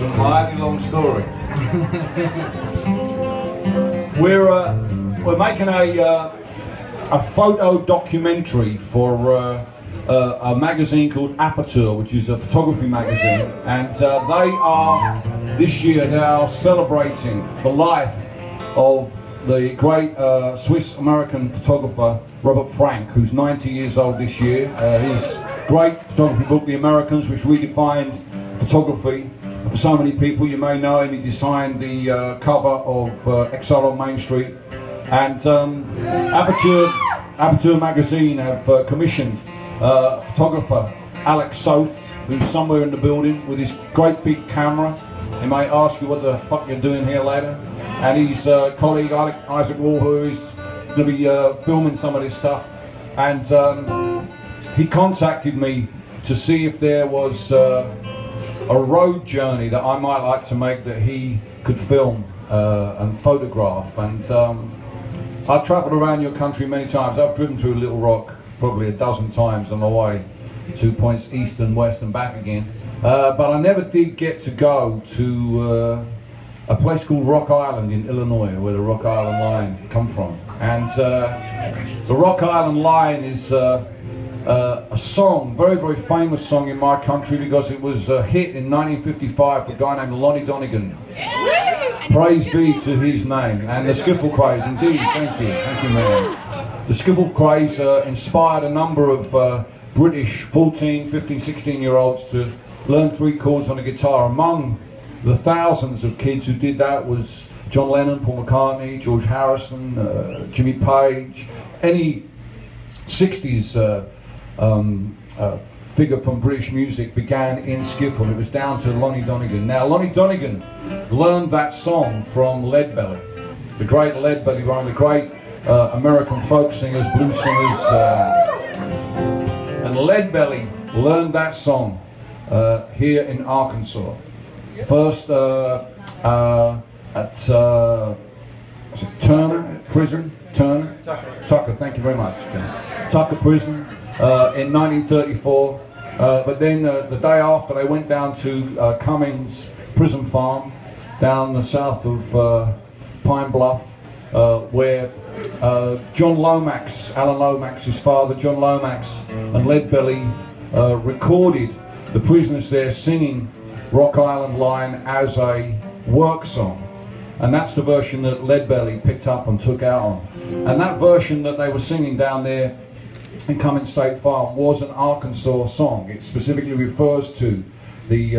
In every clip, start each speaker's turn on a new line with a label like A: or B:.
A: a mighty long story. We're making a photo documentary for a magazine called Aperture, which is a photography magazine, and this year they are celebrating the life of the great Swiss-American photographer Robert Frank, who's 90 years old this year. His great photography book, The Americans, which redefined photography for so many people. You may know him, he designed the cover of Exile on Main Street. And Aperture magazine have commissioned photographer Alex South, who's somewhere in the building with his great big camera. He may ask you what the fuck you're doing here later. And his colleague Isaac Wall, who is going to be filming some of this stuff. And he contacted me to see if there was a road journey that I might like to make that he could film and photograph. And I've travelled around your country many times. I've driven through Little Rock probably a dozen times on my way 2 points east and west and back again. But I never did get to go to a place called Rock Island in Illinois, where the Rock Island Line come from. And the Rock Island Line is a song, very, very famous song in my country, because it was a hit in 1955 for a guy named Lonnie Donegan. Praise be to his name. And the skiffle craze, indeed, thank you man. The skiffle craze inspired a number of British 14, 15, 16-year-olds to learn 3 chords on a guitar. Among the thousands of kids who did that was John Lennon, Paul McCartney, George Harrison, Jimmy Page, any 60s figure from British music began in skiffle. It was down to Lonnie Donegan. Now, Lonnie Donegan learned that song from Leadbelly, the great Leadbelly, one of the great American folk singers, blues singers, and Leadbelly learned that song here in Arkansas. First at was it Turner Prison? Tucker, thank you very much. Tucker Prison in 1934. But then the day after, they went down to Cummings Prison Farm down the south of Pine Bluff, where John Lomax, Alan Lomax's father, John Lomax, and Leadbelly recorded the prisoners there singing Rock Island Line as a work song. And that's the version that Leadbelly picked up and took out on. And that version that they were singing down there in Cummins State Farm was an Arkansas song. It specifically refers to the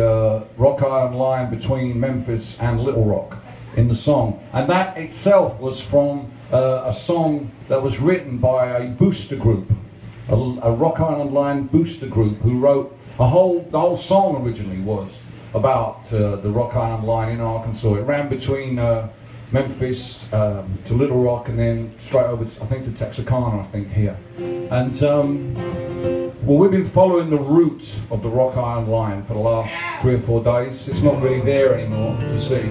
A: Rock Island Line between Memphis and Little Rock in the song. And that itself was from a song that was written by a booster group, a Rock Island Line booster group, who wrote the whole song originally was about the Rock Island Line in Arkansas. It ran between Memphis to Little Rock and then straight over, I think, to Texarkana, I think, here. And well, we've been following the route of the Rock Island Line for the last 3 or 4 days. It's not really there anymore to see.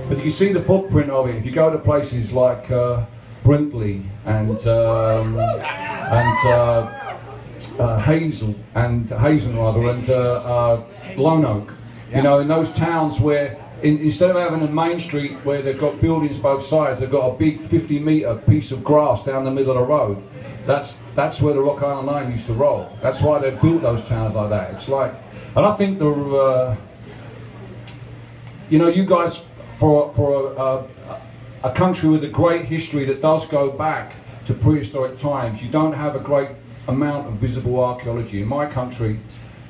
A: But you see the footprint of it. If you go to places like Brinkley and Hazel and Lone Oak. You know, in those towns where, instead of having a main street where they've got buildings both sides, they've got a big 50-metre piece of grass down the middle of the road. That's where the Rock Island Line used to roll. That's why they built those towns like that. It's like, and I think you know, you guys, for a country with a great history that does go back to prehistoric times, you don't have a great amount of visible archaeology. In my country,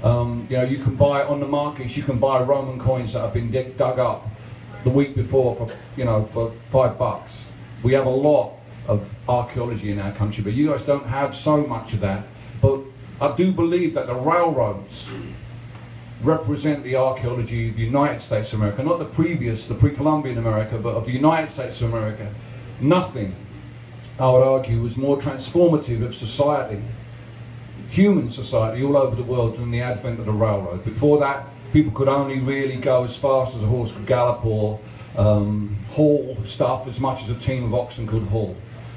A: you know, you can buy on the markets, you can buy Roman coins that have been dug up the week before for, you know, for $5. We have a lot of archaeology in our country, but you guys don't have so much of that. But I do believe that the railroads represent the archaeology of the United States of America, not the pre-Columbian America, but of the United States of America. Nothing, I would argue, was more transformative of society, human society all over the world, than the advent of the railroad. Before that, people could only really go as fast as a horse could gallop, or haul stuff as much as a team of oxen could haul,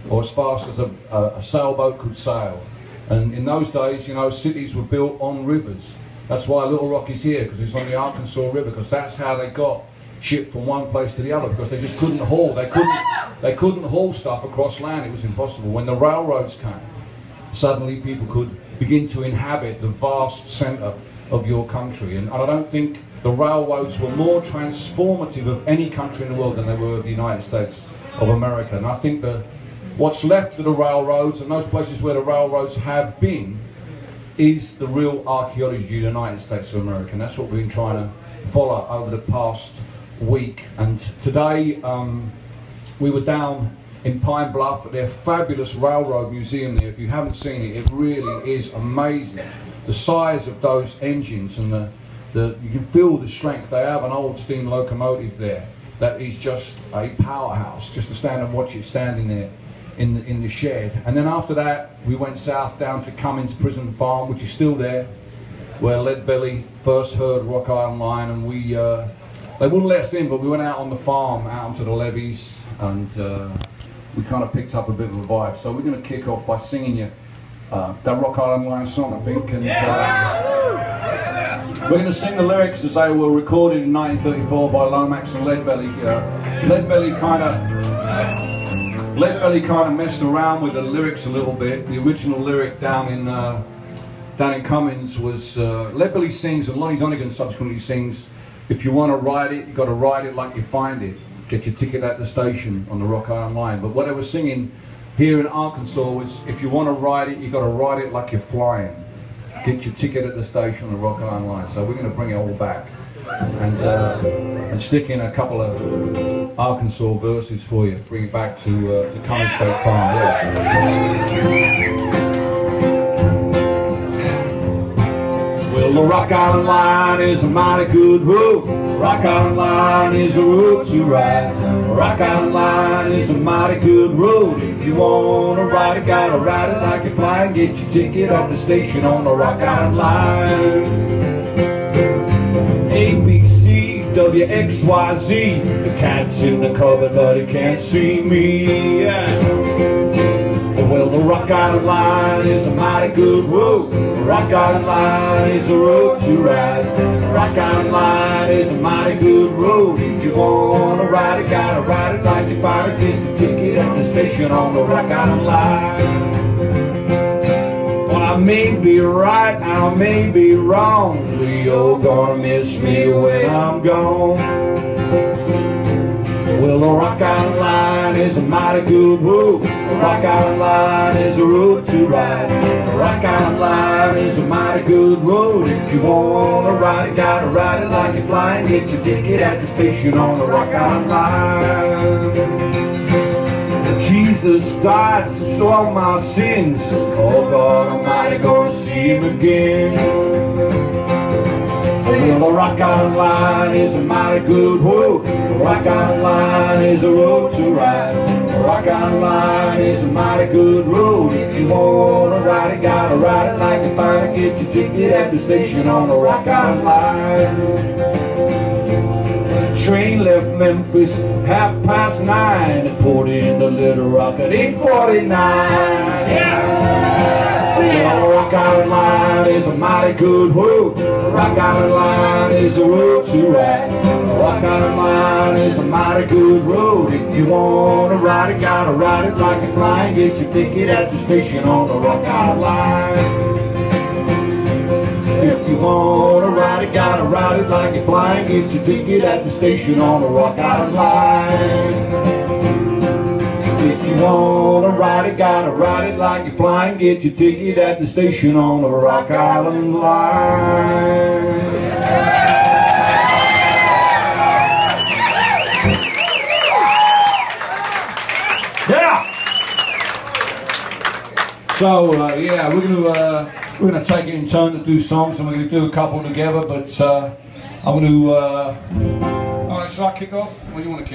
A: or as fast as a sailboat could sail. And in those days, you know, cities were built on rivers. That's why Little Rock is here, because it's on the Arkansas River, because that's how they got shipped from one place to the other, because they just couldn't haul. They couldn't haul stuff across land. It was impossible. When the railroads came, suddenly people could begin to inhabit the vast centre of your country. And I don't think the railroads were more transformative of any country in the world than they were of the United States of America. And I think that what's left of the railroads and those places where the railroads have been is the real archaeology of the United States of America. And that's what we've been trying to follow over the past week. And today we were down in Pine Bluff at their fabulous railroad museum there. If you haven't seen it, it really is amazing. The size of those engines, and you can feel the strength. They have an old steam locomotive there that is just a powerhouse, just to stand and watch it standing there in the shed. And then after that, we went south down to Cummins Prison Farm, which is still there, where Leadbelly first heard Rock Island Line, and they wouldn't let us in, but we went out on the farm, out onto the levees, and we kind of picked up a bit of a vibe. So we're going to kick off by singing you that Rock Island Line song, I think, and we're going to sing the lyrics as they were recorded in 1934 by Lomax and Leadbelly. Leadbelly kind of messed around with the lyrics a little bit. The original lyric down in Cummins was Leadbelly sings, and Lonnie Donegan subsequently sings, "If you want to ride it, you got to ride it like you find it. Get your ticket at the station on the Rock Island Line." But what they were singing here in Arkansas was, "If you want to ride it, you got to ride it like you're flying. Get your ticket at the station on the Rock Island Line." So we're going to bring it all back and stick in a couple of Arkansas verses for you. Bring it back to Cummins State Farm. Well, the Rock Island Line is a mighty good road. Rock Island Line is a road to ride. Rock Island Line is a mighty good road. If you want to ride it, gotta ride it like you're flying. Get your ticket at the station on the Rock Island Line. A, B, C, W, X, Y, Z. The cat's in the cupboard, but he can't see me. Well, the Rock Island Line is a mighty good road. Rock Island Line is a road to ride. Rock Island Line is a mighty good road. If you want to ride it, gotta ride it like you find it. Get your ticket at the station on the Rock Island Line. Well, I may be right, I may be wrong. You're gonna miss me when I'm gone. Well, the Rock Island Line is a mighty good road. The Rock Island Line is a road to ride. The Rock Island Line is a mighty good road. If you want to ride it, gotta ride it like you're flying. Get your ticket at the station on the Rock Island Line. Jesus died for all my sins. Oh God Almighty, gonna see Him again. Well, the Rock Island Line is a mighty good road. The Rock Island Line is a road to ride. The Rock Island Line is a mighty good road. If you want to ride it, gotta ride it like you find it. Get your ticket at the station on the Rock Island Line. The train left Memphis 9:30 and poured into Little Rock at 8:49. Well, the Rock Island Line is a mighty good road. The Rock Island Line is a road to ride. The Rock Island Line is a mighty good road. If you want to ride it, gotta ride it like you're flying. Get your ticket at the station on the Rock Island Line. If you want to ride it, gotta ride it like you're flying. Get your ticket at the station on the Rock Island Line. If you want to ride it, gotta ride it like you're flying. Get your ticket at the station on the Rock Island Line. Yeah! So, yeah, we're gonna take it in turn to do songs, and we're gonna do a couple together, but I'm gonna, shall I kick off? What do you want to kick